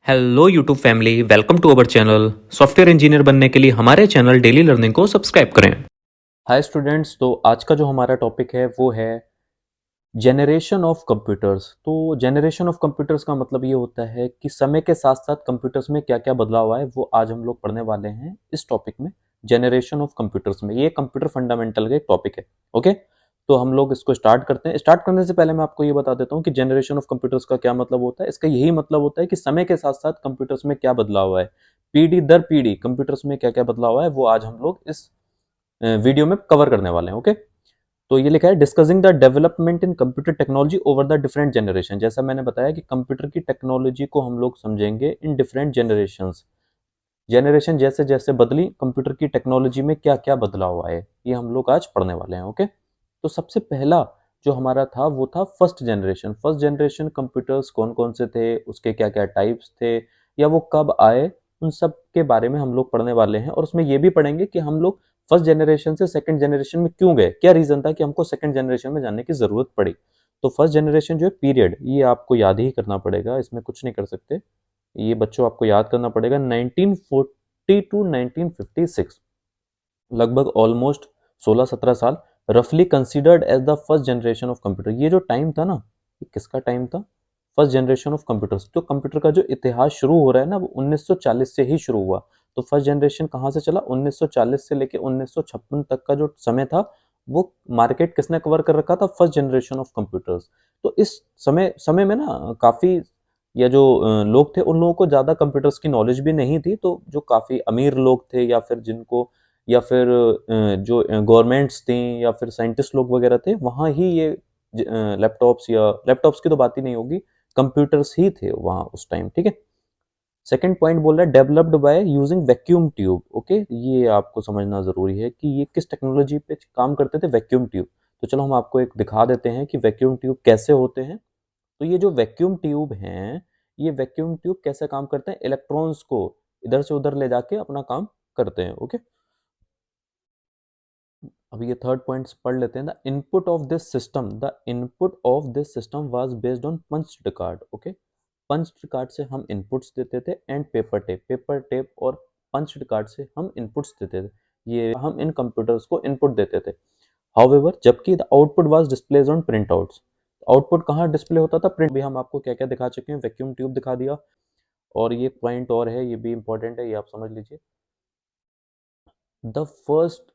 Hello YouTube family, welcome to our channel. Software engineer बनने के लिए हमारे चैनल डेली लर्निंग को सब्सक्राइब करें। हाय स्टूडेंट्स, तो आज का जो हमारा टॉपिक है वो है जेनरेशन ऑफ कंप्यूटर्स। तो जेनरेशन ऑफ कंप्यूटर्स का मतलब ये होता है कि समय के साथ साथ कंप्यूटर्स में क्या क्या बदलाव आए, वो आज हम लोग पढ़ने वाले हैं इस टॉपिक में, जेनरेशन ऑफ कंप्यूटर्स में। ये कंप्यूटर फंडामेंटल का एक टॉपिक है। ओके, तो हम लोग इसको स्टार्ट करते हैं। स्टार्ट करने से पहले मैं आपको ये बता देता हूँ कि जेनरेशन ऑफ कंप्यूटर्स का क्या मतलब होता है। इसका यही मतलब होता है कि समय के साथ साथ कंप्यूटर्स में क्या बदलाव आए, पीढ़ी दर पीढ़ी कंप्यूटर्स में क्या क्या बदलाव आए, वो आज हम लोग इस वीडियो में कवर करने वाले हैं। ओके, तो ये लिखा है discussing the development in computer technology over the different generation. जैसा मैंने बताया कि कंप्यूटर की टेक्नोलॉजी को हम लोग समझेंगे इन डिफरेंट जनरेशंस। जनरेशन जैसे जैसे बदली, कंप्यूटर की टेक्नोलॉजी में क्या क्या बदलाव आए, ये हम लोग आज पढ़ने वाले हैं। ओके, तो सबसे पहला जो हमारा था वो था first generation. First generation computers कौन कौन से थे, उसके क्या क्या टाइप्स थे, या वो कब आए, उन सब के बारे में हम लोग पढ़ने वाले हैं। और उसमें ये भी पढ़ेंगे कि हम लोग फर्स्ट जनरेशन से सेकंड जनरेशन में क्यों गए, क्या रीजन था कि हमको सेकंड जनरेशन में जाने की जरूरत पड़ी। तो फर्स्ट जनरेशन जो है पीरियड, ये आपको याद ही करना पड़ेगा, इसमें कुछ नहीं कर सकते। ये बच्चों आपको याद करना पड़ेगा। 1940 टू 1956, लगभग ऑलमोस्ट 16-17 साल, रफली considered as the first generation of computer. ये जो टाइम था ना, ये किसका टाइम था? First generation of computers. तो कंप्यूटर का जो इतिहास शुरू हो रहा है ना, वो 1940 से ही शुरू हुआ। तो फर्स्ट जनरेशन कहाँ से चला? 1940 से लेके 1956 तक का जो समय था, वो मार्केट किसने कवर कर रखा था? First generation of computers. तो इस समय समय में ना काफी, या जो लोग थे, उन लोगों को ज़्यादा कंप्यूटर्स की नॉलेज भी नहीं थी। तो जो काफ़ी अमीर लोग थे, या फिर जिनको, या फिर जो गवर्नमेंट्स थी, या फिर साइंटिस्ट लोग वगैरह थे, वहाँ ही ये लैपटॉप्स, या लैपटॉप्स की तो बात ही नहीं होगी, कंप्यूटर्स ही थे वहाँ उस टाइम। ठीक है। सेकंड पॉइंट बोल रहा है developed by using vacuum tube. Okay, ये आपको समझना जरूरी है कि ये किस टेक्नोलॉजी पे काम करते थे, वैक्यूम ट्यूब। तो चलो हम आपको एक दिखा देते हैं कि वैक्यूम ट्यूब कैसे होते हैं। तो ये जो वैक्यूम ट्यूब हैं, ये वैक्यूम ट्यूब कैसे काम करते हैं? इलेक्ट्रॉन्स को इधर से उधर ले जाके अपना काम करते हैं। ओके, अब ये थर्ड पॉइंट पढ़ लेते हैं। The input of this system, the input of this system was based on punched card. Okay, punched card से हम इनपुट्स देते थे, एंड पेपर टेप और पंच्ड कार्ड से हम इनपुट्स देते थे। ये हम इन कंप्यूटर्स को इनपुट देते थे। हाउएवर, जबकि the output was displays on print outs. Output कहाँ डिस्प्ले होता था? प्रिंट। भी हम आपको क्या क्या दिखा चुके हैं, वैक्यूम ट्यूब दिखा दिया। और ये पॉइंट और है, ये भी इंपॉर्टेंट है, ये आप समझ लीजिए। The first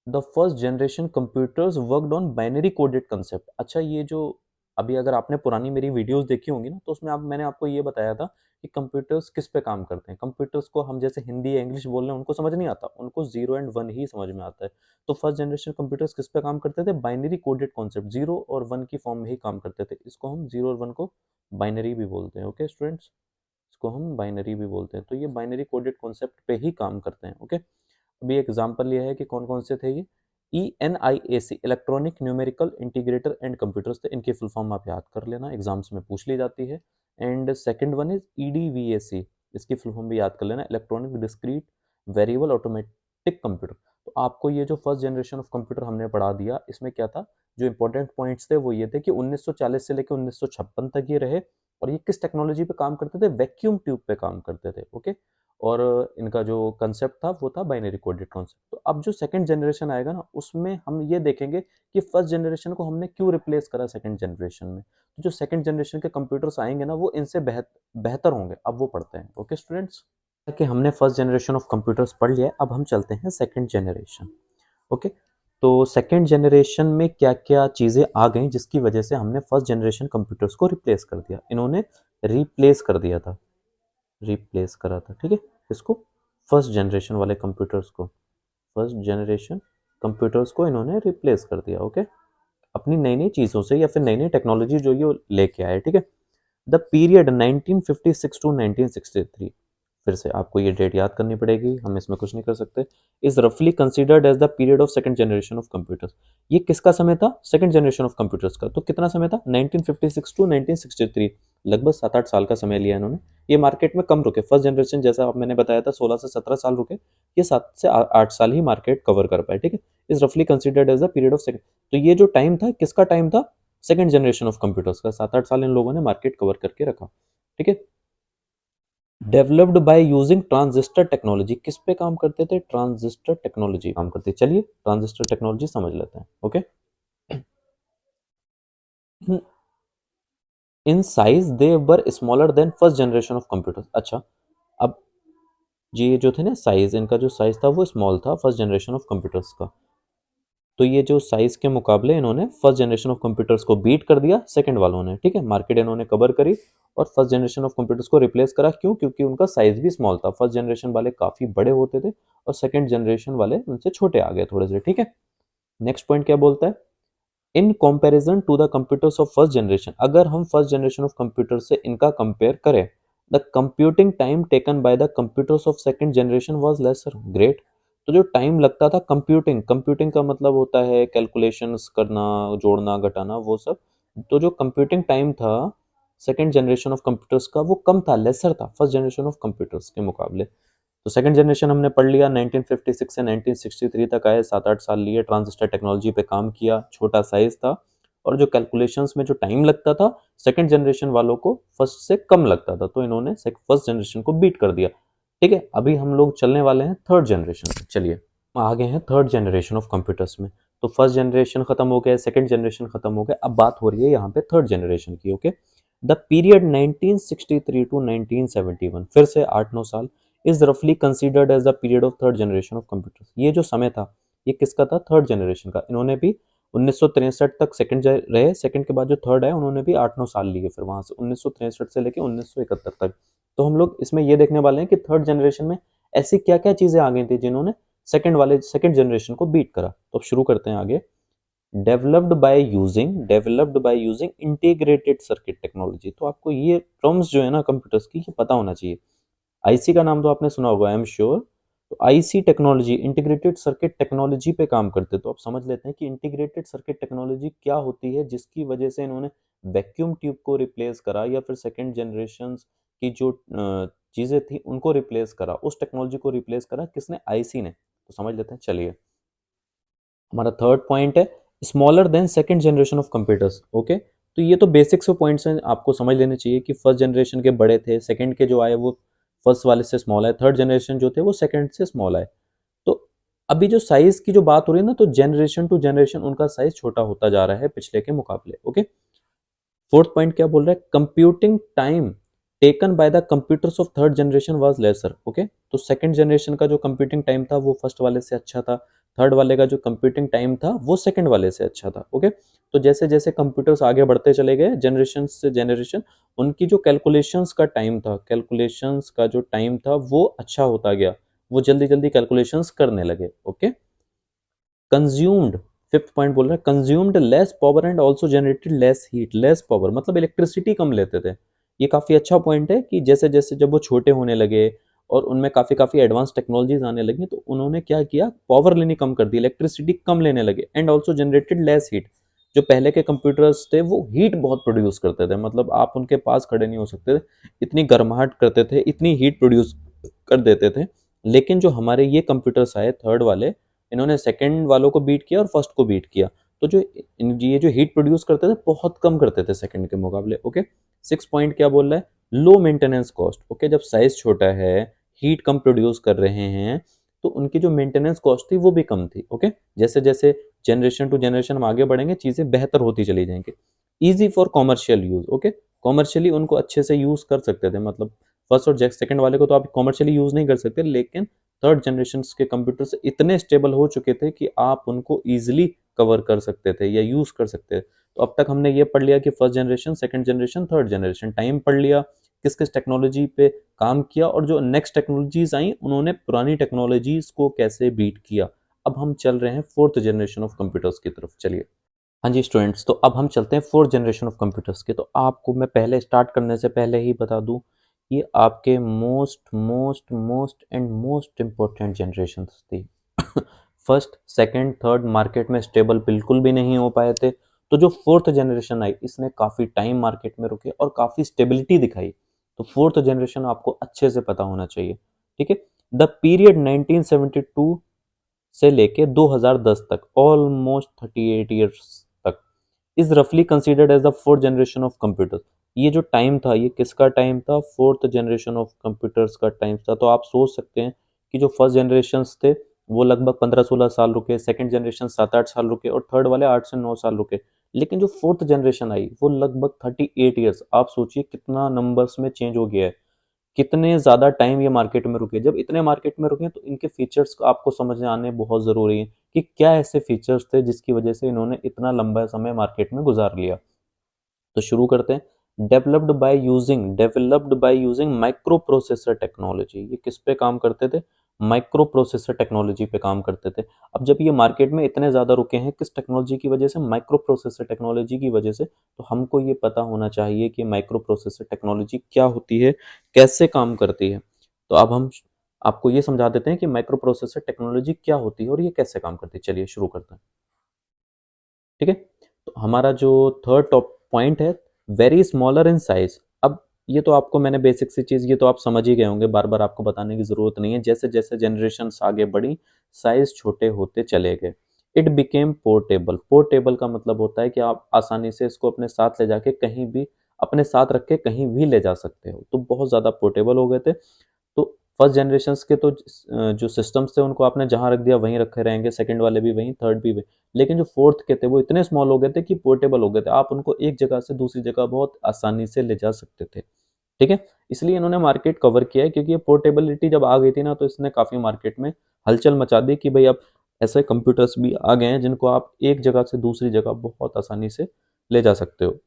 the first generation computers worked on binary coded concept. अच्छा, ये जो अभी अगर आपने पुरानी मेरी वीडियोस देखी होंगी ना, तो उसमें मैंने आपको ये बताया था कि कंप्यूटर्स किस पे काम करते हैं। कंप्यूटर्स को हम जैसे हिंदी या इंग्लिश बोल रहे हैं, उनको समझ नहीं आता, उनको 0 एंड 1 ही समझ में आता है। तो फर्स्ट जनरेशन कंप्यूटर्स किस पे काम करते थे? बाइनरी कोडेड कॉन्सेप्ट, 0 और 1 की फॉर्म में ही काम करते थे। इसको हम 0 और 1 को बाइनरी भी बोलते हैं। ओके स्टूडेंट्स, इसको हम बाइनरी भी बोलते हैं। तो ये बाइनरी कोडेड कॉन्सेप्ट पे ही काम करते हैं। ओके, अभी एग्जांपल ये है कि कौन कौन से थे ये। ENIAC, electronic numerical integrator and computers थे। इनकी फुल फॉर्म आप याद कर लेना, एग्जाम्स में पूछ ली जाती है। And second one is EDVAC, इसकी फुल फॉर्म भी याद कर लेना, electronic discrete variable automatic computer. तो आपको ये जो फर्स्ट जनरेशन ऑफ कंप्यूटर हमने पढ़ा दिया, इसमें क्या था, जो इंपॉर्टेंट पॉइंट्स थे वो ये थे कि 1940 से लेकर 1956 तक ये रहे। और ये किस टेक्नोलॉजी पे काम करते थे? वैक्यूम ट्यूब पे काम करते थे। ओके, और इनका जो कंसेप्ट था वो था बाइनरी कोडेड कॉन्सेप्ट। तो अब जो सेकंड जनरेशन आएगा ना, उसमें हम ये देखेंगे कि फर्स्ट जनरेशन को हमने क्यों रिप्लेस करा सेकंड जनरेशन में। तो जो सेकंड जनरेशन के कंप्यूटर्स आएंगे ना, वो इनसे बेहतर होंगे। अब वो पढ़ते हैं। ओके स्टूडेंट्स, कि हमने फर्स्ट जनरेशन ऑफ कंप्यूटर्स पढ़ लिया, अब हम चलते हैं सेकंड जनरेशन। ओके, तो सेकंड जनरेशन में क्या क्या चीज़ें आ गई जिसकी वजह से हमने फर्स्ट जनरेशन कंप्यूटर्स को रिप्लेस कर दिया। इन्होंने रिप्लेस कर दिया था, रिप्लेस करा था। ठीक है, इसको, फर्स्ट जनरेशन वाले कंप्यूटर्स को, फर्स्ट जनरेशन कंप्यूटर्स को इन्होंने रिप्लेस कर दिया। ओके, अपनी नई नई चीज़ों से, या फिर नई नई टेक्नोलॉजी जो ये लेके आए। ठीक है, द पीरियड 1956 टू 1963, फिर से आपको ये डेट याद करनी पड़ेगी, हम इसमें कुछ नहीं कर सकते। इज रफली considered as the period of second generation of computers. ये किसका समय था? सेकंड जनरेशन ऑफ कंप्यूटर्स का। तो कितना समय था? 1956 टू 1963, लगभग 7-8 साल का समय लिया इन्होंने। ये मार्केट में कम रुके। फर्स्ट जनरेशन जैसा आप मैंने बताया था 16 से 17 साल रुके, ये 7 से 8 साल ही मार्केट कवर कर पाए। ठीक है, इज रफली considered as the period of second. तो ये जो टाइम था, किसका टाइम था? सेकंड जनरेशन ऑफ कंप्यूटर्स का। 7-8 साल इन लोगों ने मार्केट कवर करके रखा। ठीक है, developed by using transistor technology. किस पे काम करते थे? ट्रांजिस्टर टेक्नोलॉजी काम करते। चलिए ट्रांजिस्टर टेक्नोलॉजी समझ लेते हैं। Okay, in size they were smaller than first generation of computer. अच्छा, अब ये जो थे ना साइज, इनका जो साइज था वो स्मॉल था फर्स्ट जनरेशन ऑफ कंप्यूटर्स का। तो ये जो साइज के मुकाबले इन्होंने फर्स्ट जनरेशन ऑफ कंप्यूटर्स को बीट कर दिया सेकंड वालों ने। ठीक है, मार्केट इन्होंने कवर करी और फर्स्ट जनरेशन ऑफ कंप्यूटर्स को रिप्लेस करा। क्यों? क्योंकि उनका साइज भी स्मॉल था। फर्स्ट जनरेशन वाले काफी बड़े होते थे और सेकंड जनरेशन वाले उनसे छोटे आ गए थोड़े से। ठीक है, नेक्स्ट पॉइंट क्या बोलता है? In comparison to the computers of first generation, अगर हम फर्स्ट जनरेशन ऑफ कंप्यूटर से इनका कंपेयर करें, the computing time taken by the computers of second generation was lesser. Great. तो जो टाइम लगता था कंप्यूटिंग, कंप्यूटिंग का मतलब होता है कैलकुलेशंस करना, जोड़ना घटाना वो सब। तो जो कंप्यूटिंग टाइम था सेकंड जनरेशन ऑफ कंप्यूटर्स का वो कम था, लेसर था फर्स्ट जनरेशन ऑफ कंप्यूटर्स के मुकाबले। तो सेकंड जनरेशन हमने पढ़ लिया, 1956 से 1963 तक आए, 7-8 साल लिए, ट्रांजिस्टर टेक्नोलॉजी पे काम किया, छोटा साइज था और जो कैलकुलेशंस में जो टाइम लगता था सेकंड जनरेशन वालों को फर्स्ट से कम लगता था, तो इन्होंने फर्स्ट जनरेशन को बीट कर दिया। ठीक है, अभी हम लोग चलने वाले हैं थर्ड जनरेशन में। चलिए, हम आ गए हैं थर्ड जनरेशन ऑफ कंप्यूटर्स में। तो फर्स्ट जनरेशन खत्म हो गया, सेकंड जनरेशन खत्म हो गया, अब बात हो रही है यहाँ पे थर्ड जनरेशन की। ओके, द पीरियड 1963 टू 1971, फिर से 8-9 साल, इज रफली considered as the period of third generation of computers. ये जो समय था ये किसका था? थर्ड जनरेशन का। इन्होंने भी 1963 तक सेकंड रहे, सेकंड के बाद जो थर्ड है उन्होंने भी 8-9 साल लिए, फिर वहां से 1963 से लेके 1971 तक। तो हम लोग इसमें ये देखने वाले हैं कि थर्ड जनरेशन में ऐसी क्या क्या चीजें आ गई थी जिन्होंने सेकंड जनरेशन को बीट करा। तो अब शुरू करते हैं आगे। Developed by using integrated circuit technology. तो आपको ये टर्म्स जो है ना कंप्यूटर्स की, ये पता होना चाहिए। आईसी का नाम तो आपने सुना होगा, आई एम श्योर। तो IC technology integrated circuit technology पे काम करते। तो आप समझ लेते हैं कि इंटीग्रेटेड सर्किट टेक्नोलॉजी क्या होती है, जिसकी वजह से इन्होंने वैक्यूम ट्यूब को रिप्लेस करा या फिर सेकंड जनरेशन की जो चीजें थी उनको रिप्लेस करा, उस टेक्नोलॉजी को रिप्लेस करा किसने? आईसी ने। तो समझ लेते हैं। चलिए, हमारा थर्ड पॉइंट है smaller than second generation of computers. Okay, तो ये तो बेसिक्स पॉइंट्स हैं, आपको समझ लेने चाहिए कि फर्स्ट जनरेशन के बड़े थे, सेकंड के जो आए वो फर्स्ट वाले से स्मॉल है, थर्ड जनरेशन जो थे वो सेकंड से स्मॉल है। तो अभी जो साइज की जो बात हो रही है ना, तो जनरेशन टू जनरेशन उनका साइज छोटा होता जा रहा है पिछले के मुकाबले। ओके, फोर्थ पॉइंट क्या बोल रहा है? Computing time taken by the computers of third generation was lesser. Okay, तो सेकंड जनरेशन का जो कंप्यूटिंग टाइम था वो फर्स्ट वाले से अच्छा था, थर्ड वाले का जो कंप्यूटिंग टाइम था वो सेकंड वाले से अच्छा था। ओके, तो जैसे जैसे कंप्यूटर्स आगे बढ़ते चले गए जनरेशन से जनरेशन, उनकी जो कैलकुलेशंस का जो टाइम था वो अच्छा होता गया, वो जल्दी जल्दी कैलकुलेशंस करने लगे। ओके, कंज्यूम्ड, फिफ्थ पॉइंट बोल रहा है consumed less power and also generated less heat. Less power मतलब इलेक्ट्रिसिटी कम लेते थे। ये काफी अच्छा पॉइंट है कि जैसे जैसे जब वो छोटे होने लगे और उनमें काफी काफी एडवांस टेक्नोलॉजीज आने लगी, तो उन्होंने क्या किया? पावर लेनी कम कर दी, इलेक्ट्रिसिटी कम लेने लगे, and also generated less heat. जो पहले के कंप्यूटर्स थे वो हीट बहुत प्रोड्यूस करते थे, मतलब आप उनके पास खड़े नहीं हो सकते थे, इतनी गर्माहट करते थे, इतनी हीट प्रोड्यूस कर देते थे। लेकिन जो हमारे ये कंप्यूटर्स आए थर्ड वाले, इन्होंने सेकंड वालों को बीट किया और फर्स्ट को बीट किया। तो जो ये जो हीट प्रोड्यूस करते थे बहुत कम करते थे सेकंड के मुकाबले। ओके, सिक्स पॉइंट क्या बोल रहा है? Low maintenance cost. ओके, जब साइज छोटा है, हीट कम प्रोड्यूस कर रहे हैं, तो उनकी जो मेंटेनेंस कॉस्ट थी वो भी कम थी। ओके, जैसे जैसे जनरेशन टू जनरेशन हम आगे बढ़ेंगे चीजें बेहतर होती चली जाएंगी। Easy for commercial use. Okay, commercially उनको अच्छे से यूज कर सकते थे, मतलब फर्स्ट और सेकंड वाले को तो आप कॉमर्शियली यूज नहीं कर सकते, लेकिन थर्ड जनरेशन के कंप्यूटर्स इतने स्टेबल हो चुके थे कि आप उनको इजिली कवर कर सकते थे या यूज कर सकते थे। तो अब तक हमने ये पढ़ लिया कि first generation, second generation, third generation, time पढ़ लिया, किस किस टेक्नोलॉजी पे काम किया, और जो नेक्स्ट टेक्नोलॉजीज आई उन्होंने पुरानी टेक्नोलॉजीज को कैसे बीट किया। अब हम चल रहे हैं फोर्थ जनरेशन ऑफ कंप्यूटर्स की तरफ। चलिए, हाँ जी स्टूडेंट्स, तो अब हम चलते हैं फोर्थ जनरेशन ऑफ कंप्यूटर्स के। तो आपको मैं पहले स्टार्ट करने से पहले ही बता दूं, ये आपके most most most and most important generation थी। फर्स्ट सेकंड थर्ड मार्केट में स्टेबल बिल्कुल भी नहीं हो पाए थे, तो जो फोर्थ जनरेशन आई इसने काफ़ी टाइम मार्केट में रुके और काफ़ी स्टेबिलिटी दिखाई। तो फोर्थ जनरेशन आपको अच्छे से पता होना चाहिए। ठीक है, द पीरियड 1972 से लेके 2010 तक, ऑलमोस्ट 38 ईयर्स तक, इज रफली considered as the fourth generation of computer. ये जो टाइम था ये किसका टाइम था, फोर्थ जनरेशन ऑफ कंप्यूटर्स का टाइम था। तो आप सोच सकते हैं कि जो फर्स्ट जनरेशन थे वो लगभग 15-16 साल रुके, सेकंड जनरेशन 7-8 साल रुके और थर्ड वाले 8 से 9 साल रुके। लेकिन जो फोर्थ जनरेशन आई वो लगभग 38 ईयर्स। आप सोचिए कितना नंबर्स में चेंज हो गया है, कितने ज़्यादा टाइम ये मार्केट में रुके। जब इतने मार्केट में रुके तो इनके फीचर्स आपको समझ आने बहुत ज़रूरी है कि क्या ऐसे फीचर्स थे जिसकी वजह से इन्होंने इतना लंबा समय मार्केट में गुजार लिया। तो शुरू करते हैं। Developed by using micro processor technology. ये किस पे काम करते थे, माइक्रो प्रोसेसर टेक्नोलॉजी पे काम करते थे। अब जब ये मार्केट में इतने ज़्यादा रुके हैं किस टेक्नोलॉजी की वजह से, माइक्रो प्रोसेसर टेक्नोलॉजी की वजह से। तो हमको ये पता होना चाहिए कि माइक्रो प्रोसेसर टेक्नोलॉजी क्या होती है, कैसे काम करती है। तो अब हम आपको ये समझा देते हैं कि माइक्रो प्रोसेसर टेक्नोलॉजी क्या होती है और ये कैसे काम करती है। चलिए शुरू करते हैं। ठीक है, तो हमारा जो थर्ड टॉप पॉइंट है, वेरी स्मॉलर इन साइज। अब ये तो आपको मैंने बेसिक सी चीज़ ये तो आप समझ ही गए होंगे, बार बार आपको बताने की ज़रूरत नहीं है। जैसे जैसे जनरेशन आगे बढ़ी साइज छोटे होते चले गए। It became portable. पोर्टेबल का मतलब होता है कि आप आसानी से इसको अपने साथ ले जाके कहीं भी अपने साथ रख के कहीं भी ले जा सकते हो। तो बहुत ज़्यादा पोर्टेबल हो गए थे। तो फर्स्ट जनरेशन के तो जो सिस्टम्स थे उनको आपने जहाँ रख दिया वहीं रखे रहेंगे, सेकंड वाले भी वहीं, थर्ड भी वहीं। लेकिन जो फोर्थ के थे वो इतने स्मॉल हो गए थे कि पोर्टेबल हो गए थे, आप उनको एक जगह से दूसरी जगह बहुत आसानी से ले जा सकते थे। ठीक है, इसलिए इन्होंने मार्केट कवर किया है, क्योंकि ये पोर्टेबिलिटी जब आ गई थी ना तो इसने काफ़ी मार्केट में हलचल मचा दी कि भाई अब ऐसे कंप्यूटर्स भी आ गए हैं जिनको आप एक जगह से दूसरी जगह बहुत आसानी से ले जा सकते हो।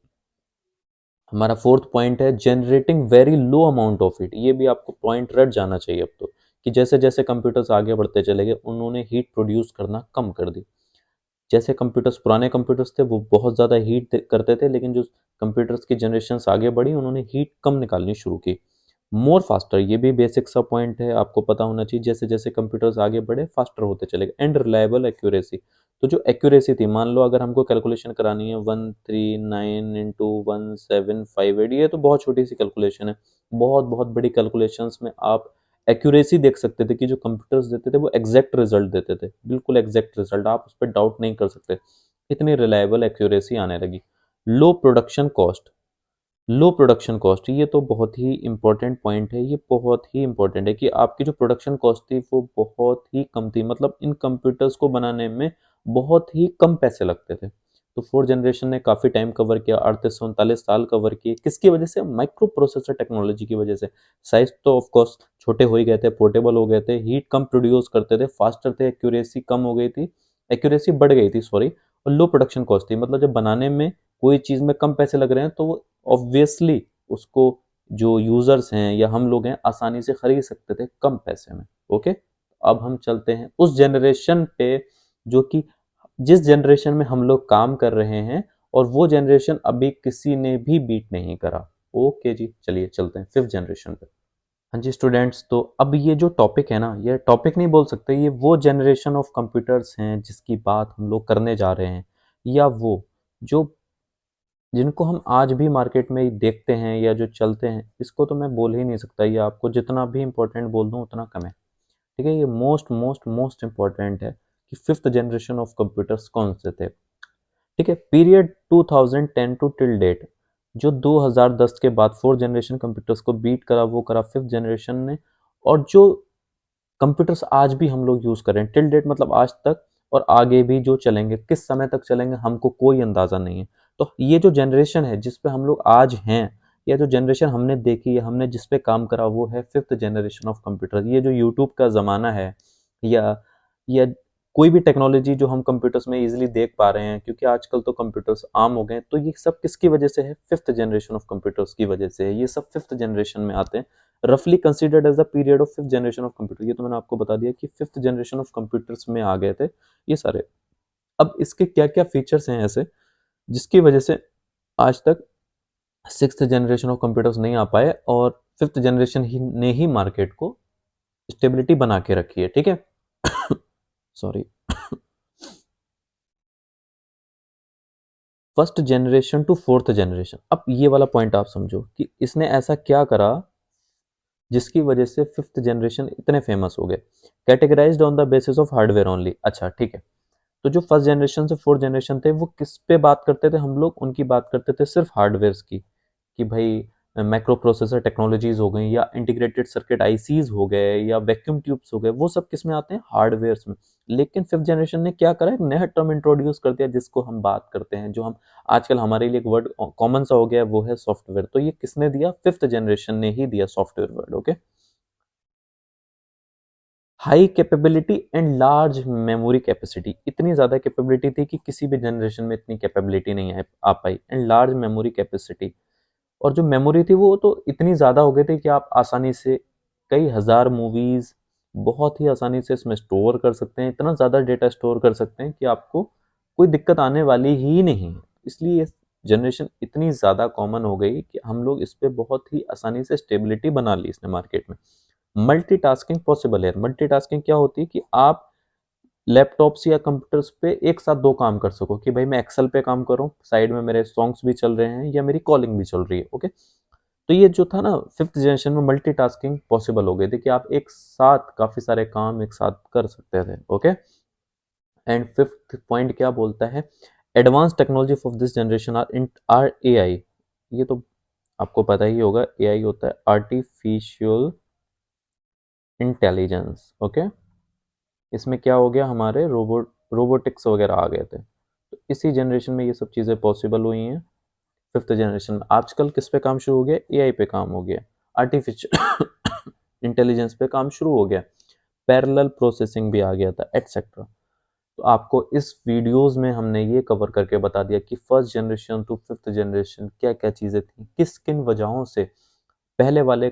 हमारा फोर्थ पॉइंट है generating very low amount of heat. ये भी आपको पॉइंट रट जाना चाहिए अब तो, कि जैसे जैसे कंप्यूटर्स आगे बढ़ते चले गए उन्होंने हीट प्रोड्यूस करना कम कर दी। जैसे कंप्यूटर्स पुराने कंप्यूटर्स थे वो बहुत ज़्यादा हीट करते थे, लेकिन जो कंप्यूटर्स की जनरेशन आगे बढ़ी उन्होंने हीट कम निकालनी शुरू की। मोर फास्टर, ये भी बेसिक सा पॉइंट है, आपको पता होना चाहिए। जैसे जैसे कंप्यूटर्स आगे बढ़े फास्टर होते चले गए। And reliable accuracy. तो जो एक्यूरेसी थी, मान लो अगर हमको कैलकुलेशन करानी है 139 इंटू 1758, ये तो बहुत छोटी सी कैलकुलेशन है। बहुत बहुत बड़ी कैलकुलेशंस में आप एक्यूरेसी देख सकते थे कि जो कंप्यूटर्स देते थे वो एग्जैक्ट रिजल्ट देते थे, बिल्कुल एग्जैक्ट रिजल्ट, आप उस पर डाउट नहीं कर सकते। इतनी रिलायबल एक्यूरेसी आने लगी। लो प्रोडक्शन कॉस्ट। लो प्रोडक्शन कॉस्ट, ये तो बहुत ही इंपॉर्टेंट पॉइंट है। ये बहुत ही इंपॉर्टेंट है कि आपकी जो प्रोडक्शन कॉस्ट थी वो बहुत ही कम थी, मतलब इन कंप्यूटर्स को बनाने में बहुत ही कम पैसे लगते थे। तो फोर्थ जनरेशन ने काफ़ी टाइम कवर किया, 38 से 39 साल कवर किए। किसकी वजह से, माइक्रो प्रोसेसर टेक्नोलॉजी की वजह से। साइज तो ऑफ कोर्स छोटे हो ही गए थे, पोर्टेबल हो गए थे, हीट कम प्रोड्यूस करते थे, फास्टर थे, एक्यूरेसी कम हो गई थी, एक्यूरेसी बढ़ गई थी सॉरी, और लो प्रोडक्शन कॉस्ट थी। मतलब जब बनाने में कोई चीज़ में कम पैसे लग रहे हैं तो वो ऑब्वियसली उसको जो यूजर्स हैं या हम लोग हैं आसानी से खरीद सकते थे कम पैसे में। ओके, अब हम चलते हैं उस जनरेशन पे जो कि जिस जनरेशन में हम लोग काम कर रहे हैं, और वो जनरेशन अभी किसी ने भी बीट नहीं करा। ओके जी, चलिए चलते हैं फिफ्थ जनरेशन पे। हाँ जी स्टूडेंट्स, तो अब ये जो टॉपिक है ना, ये टॉपिक नहीं बोल सकते, ये वो जनरेशन ऑफ कंप्यूटर्स हैं जिसकी बात हम लोग करने जा रहे हैं, या वो जो जिनको हम आज भी मार्केट में देखते हैं या जो चलते हैं। इसको तो मैं बोल ही नहीं सकता, ये आपको जितना भी इंपॉर्टेंट बोल दूं उतना कम है। ठीक है, ये मोस्ट मोस्ट मोस्ट इंपॉर्टेंट है कि फिफ्थ जनरेशन ऑफ कंप्यूटर्स कौन से थे। ठीक है, पीरियड 2010 टू टिल डेट, जो 2010 के बाद फोर्थ जनरेशन कंप्यूटर्स को बीट करा वो करा फिफ्थ जनरेशन ने। और जो कंप्यूटर्स आज भी हम लोग यूज़ कर रहे हैं टिल डेट, मतलब आज तक, और आगे भी जो चलेंगे, किस समय तक चलेंगे हमको कोई अंदाज़ा नहीं है। तो ये जो जनरेशन है जिस पे हम लोग आज हैं, या जो जनरेशन हमने देखी है, हमने जिस पे काम करा, वो है फिफ्थ जनरेशन ऑफ कंप्यूटर। ये जो यूट्यूब का ज़माना है, या कोई भी टेक्नोलॉजी जो हम कंप्यूटर्स में इजीली देख पा रहे हैं, क्योंकि आजकल तो कंप्यूटर्स आम हो गए हैं, तो ये सब किसकी वजह से है, फिफ्थ जनरेशन ऑफ कंप्यूटर्स की वजह से है। ये सब फिफ्थ जनरेशन में आते हैं, रफली considered as the period of fifth generation of computer. ये तो मैंने आपको बता दिया कि फिफ्थ जनरेशन ऑफ कंप्यूटर्स में आ गए थे ये सारे। अब इसके क्या क्या फीचर्स हैं ऐसे जिसकी वजह से आज तक सिक्स्थ जनरेशन ऑफ कंप्यूटर्स नहीं आ पाए, और फिफ्थ जनरेशन ही ने ही मार्केट को स्टेबिलिटी बना के रखी है। ठीक है, sorry. First generation to fourth generation, अब ये वाला पॉइंट आप समझो कि इसने ऐसा क्या करा जिसकी वजह से फिफ्थ जनरेशन इतने फेमस हो गए। Categorised on the basis of hardware only. अच्छा ठीक है, तो जो फर्स्ट जनरेशन से फोर्थ जनरेशन थे वो किस पे बात करते थे, हम लोग उनकी बात करते थे सिर्फ हार्डवेयर की। कि भाई माइक्रो प्रोसेसर टेक्नोलॉजीज हो गई या इंटीग्रेटेड सर्किट आईसीज हो गए या वैक्यूम ट्यूब्स हो गए, वो सब किस में आते हैं, हार्डवेयर्स में। लेकिन फिफ्थ जनरेशन ने क्या करा, एक नया टर्म इंट्रोड्यूस कर दिया जिसको हम बात करते हैं, जो हम आजकल हमारे लिए एक वर्ड कॉमन सा हो गया है, वो है सॉफ्टवेयर। तो ये किसने दिया, फिफ्थ जनरेशन ने ही दिया software word. Okay, high capability and large memory capacity, इतनी ज़्यादा कैपेबिलिटी थी कि किसी भी जनरेशन में इतनी कैपेबिलिटी नहीं आ पाई। एंड लार्ज मेमोरी कैपेसिटी, और जो मेमोरी थी वो तो इतनी ज़्यादा हो गई थी कि आप आसानी से कई हज़ार मूवीज़ बहुत ही आसानी से इसमें स्टोर कर सकते हैं, इतना ज़्यादा डेटा स्टोर कर सकते हैं कि आपको कोई दिक्कत आने वाली ही नहीं है। इसलिए ये जनरेशन इतनी ज़्यादा कॉमन हो गई कि हम लोग इस पे बहुत ही आसानी से स्टेबिलिटी बना ली इसने मार्केट में। मल्टीटास्किंग पॉसिबल है। मल्टीटास्किंग क्या होती है कि आप लैपटॉप्स या कंप्यूटर्स पे एक साथ दो काम कर सको, कि भाई मैं एक्सेल पे काम कर रहा हूँ, साइड में मेरे सॉन्ग्स भी चल रहे हैं या मेरी कॉलिंग भी चल रही है। ओके, तो ये जो था ना, फिफ्थ जनरेशन में मल्टीटास्किंग पॉसिबल हो गई थी कि आप एक साथ काफी सारे काम एक साथ कर सकते थे। ओके, एंड फिफ्थ पॉइंट क्या बोलता है, advance technology of this generation are AI. ये तो आपको पता ही होगा, एआई होता है आर्टिफिशियल इंटेलिजेंस। ओके, इसमें क्या हो गया, हमारे रोबोटिक्स वगैरह आ गए थे। तो इसी जनरेशन में ये सब चीज़ें पॉसिबल हुई हैं। फिफ्थ जनरेशन में आजकल किस पे काम शुरू हो गया, एआई पे काम हो गया, आर्टिफिशियल इंटेलिजेंस पे काम शुरू हो गया, पैरेलल प्रोसेसिंग भी आ गया था, एटसेट्रा। तो आपको इस वीडियोस में हमने ये कवर करके बता दिया कि first generation to fifth generation क्या क्या चीज़ें थी, किस किन वजहों से पहले वाले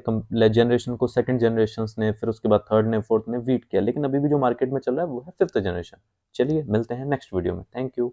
जनरेशन को सेकंड जनरेशन ने, फिर उसके बाद थर्ड ने, फोर्थ ने बीट किया, लेकिन अभी भी जो मार्केट में चल रहा है वो है फिफ्थ जनरेशन। चलिए मिलते हैं नेक्स्ट वीडियो में। Thank you.